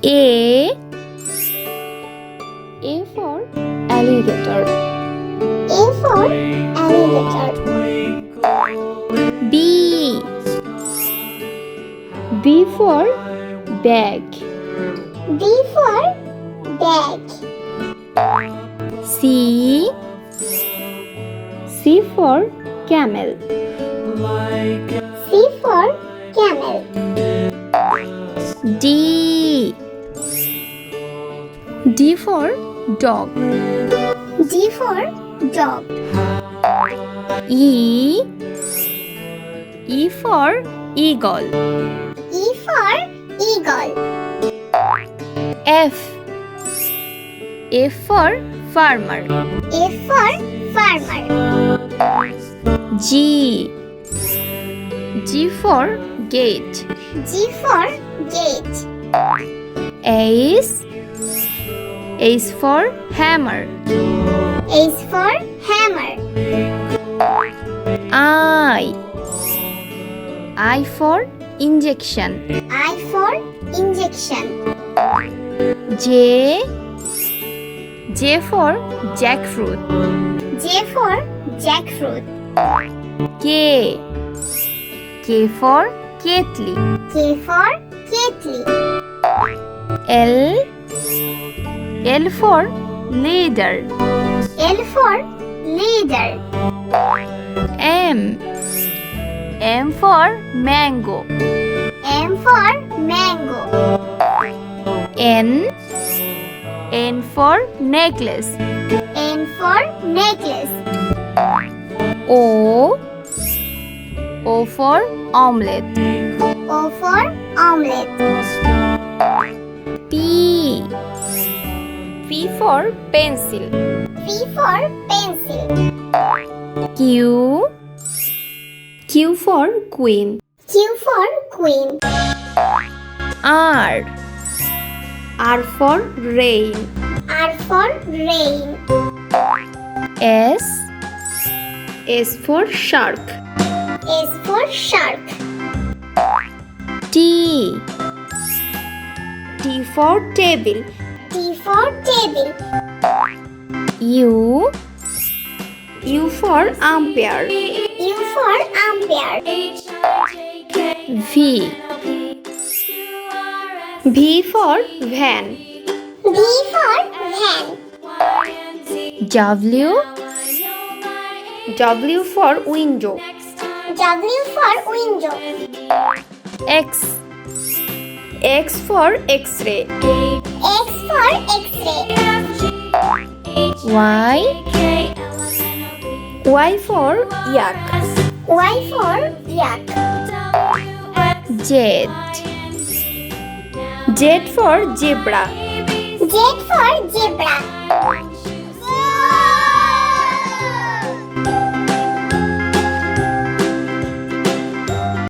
A for alligator. A for alligator. B for bag. B for bag. C for camel. C for camel. D for dog. D for dog. E for eagle. E for eagle. F for farmer. F for farmer. G for gate. G for gate. H for hammer. H for hammer. I for injection. I for injection. J for jackfruit. J for jackfruit. K for kettle. K for kettle. L for leader. L for leader. M for mango. M for mango. N for necklace. N for necklace. O for omelette. O for omelette. P for pencil. P for pencil. Q for queen. Q for queen. R for rain. R for rain. S for shark. S for shark. T for table. T for table. U for umpire. U for umpire. V for van. V for van. W for window. W for window. X for x-ray. X for x-ray. Y for yak. Y for yak. Z for zebra. Z for zebra.